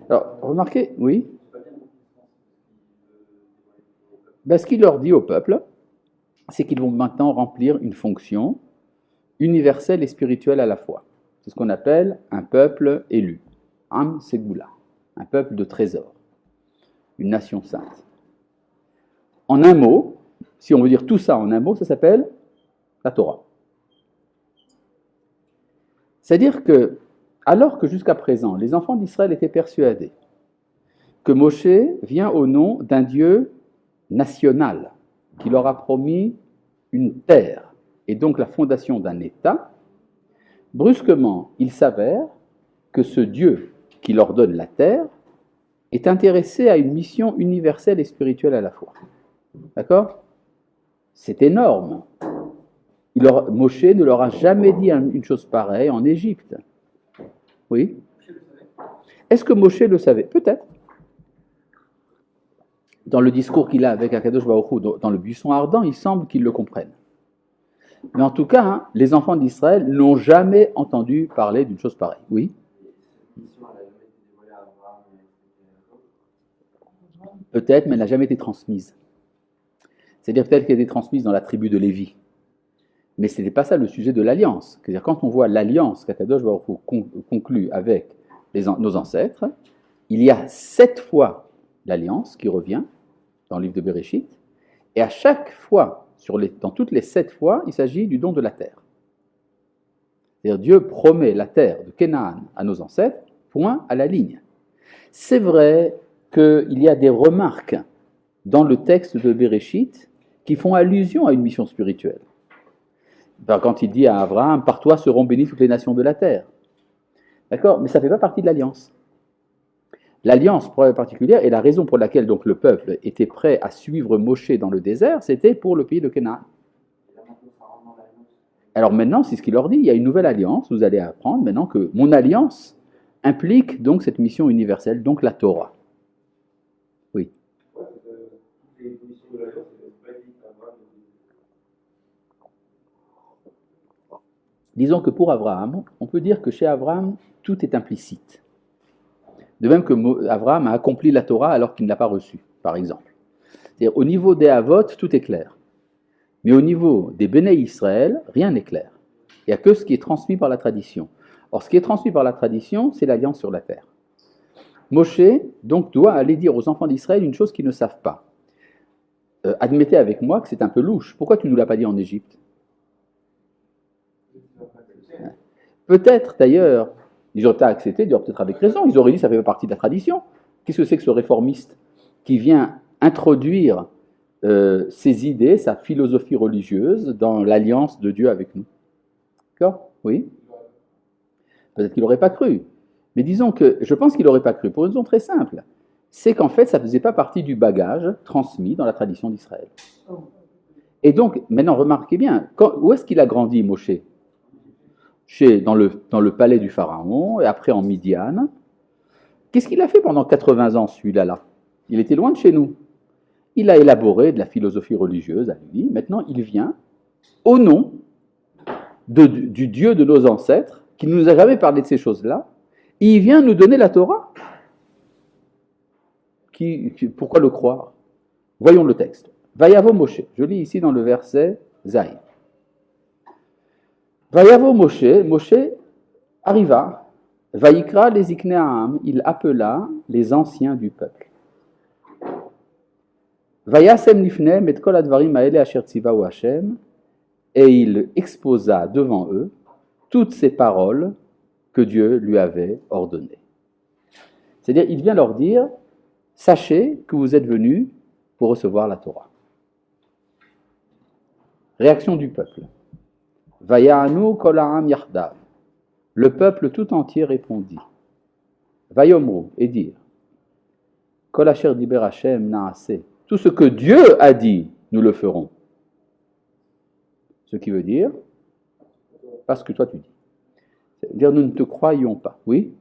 Alors, remarquez, oui, ben, ce qu'il leur dit au peuple, c'est qu'ils vont maintenant remplir une fonction universelle et spirituelle à la fois. C'est ce qu'on appelle un peuple élu, Am Segula, un peuple de trésor, une nation sainte. En un mot, si on veut dire tout ça en un mot, ça s'appelle la Torah. C'est-à-dire que, alors que jusqu'à présent, les enfants d'Israël étaient persuadés que Moshe vient au nom d'un Dieu national qui leur a promis une terre et donc la fondation d'un État, brusquement, il s'avère que ce Dieu qui leur donne la terre est intéressé à une mission universelle et spirituelle à la fois. D'accord? C'est énorme. Moshe ne leur a jamais dit une chose pareille en Égypte. Oui? Est-ce que Moshe le savait? Peut-être. Dans le discours qu'il a avec Akadosh Baruch Hu, dans le buisson ardent, il semble qu'ils le comprennent. Mais en tout cas, hein, les enfants d'Israël n'ont jamais entendu parler d'une chose pareille. Oui? Peut-être, mais elle n'a jamais été transmise. C'est-à-dire peut-être qu'elle a été transmise dans la tribu de Lévi. Mais ce n'était pas ça le sujet de l'alliance. C'est-à-dire quand on voit l'alliance qu'Akadosh Baruch Hu conclut avec nos ancêtres, il y a 7 fois l'alliance qui revient dans le livre de Bereshit, et à chaque fois, dans toutes les 7 fois, il s'agit du don de la terre. C'est-à-dire Dieu promet la terre de Canaan à nos ancêtres, point à la ligne. C'est vrai qu'il y a des remarques dans le texte de Bereshit qui font allusion à une mission spirituelle. Quand il dit à Abraham, par toi seront bénies toutes les nations de la terre. D'accord? Mais ça ne fait pas partie de l'alliance. L'alliance particulière et la raison pour laquelle donc le peuple était prêt à suivre Moshe dans le désert, c'était pour le pays de Canaan. Alors maintenant, c'est ce qu'il leur dit, il y a une nouvelle alliance, vous allez apprendre maintenant que mon alliance implique donc cette mission universelle, donc la Torah. Oui. Disons que pour Abraham, on peut dire que chez Abraham, tout est implicite. De même que Abraham a accompli la Torah alors qu'il ne l'a pas reçue, par exemple. C'est-à-dire, au niveau des Havot, tout est clair. Mais au niveau des Béné Israël, rien n'est clair. Il n'y a que ce qui est transmis par la tradition. Or, ce qui est transmis par la tradition, c'est l'alliance sur la terre. Moshe, donc, doit aller dire aux enfants d'Israël une chose qu'ils ne savent pas. Admettez avec moi que c'est un peu louche. Pourquoi tu ne nous l'as pas dit en Égypte? Peut-être, d'ailleurs, ils auraient accepté, peut-être avec raison, ils auraient dit que ça fait partie de la tradition. Qu'est-ce que c'est que ce réformiste qui vient introduire ses idées, sa philosophie religieuse dans l'alliance de Dieu avec nous? D'accord? Oui? Peut-être qu'il n'aurait pas cru. Mais disons que je pense qu'il n'aurait pas cru pour une raison très simple. C'est qu'en fait, ça ne faisait pas partie du bagage transmis dans la tradition d'Israël. Et donc, maintenant, remarquez bien, où est-ce qu'il a grandi, Moshe? Dans le palais du Pharaon, et après en Midian. Qu'est-ce qu'il a fait pendant 80 ans, celui-là? Il était loin de chez nous. Il a élaboré de la philosophie religieuse à lui. Maintenant, il vient au nom du Dieu de nos ancêtres, qui ne nous a jamais parlé de ces choses-là, et il vient nous donner la Torah. Pourquoi le croire? Voyons le texte. Vayavo Moshe. Je lis ici dans le verset Zaï. Vayavo Moshe. Moshe arriva. Vayikra les Ikneam. Il appela les anciens du peuple. Vayasem lifnem et kol advarim haele asher tzivahu Hashem. Et il exposa devant eux toutes ces paroles que Dieu lui avait ordonnées. C'est-à-dire, il vient leur dire, sachez que vous êtes venus pour recevoir la Torah. Réaction du peuple. Vayanu kol ha'am yardav. Le peuple tout entier répondit. Vayomru, et dire. Kol asher diber Hashem na'aseh. Tout ce que Dieu a dit, nous le ferons. Ce qui veut dire, parce que toi tu dis. C'est-à-dire, nous ne te croyons pas. Oui?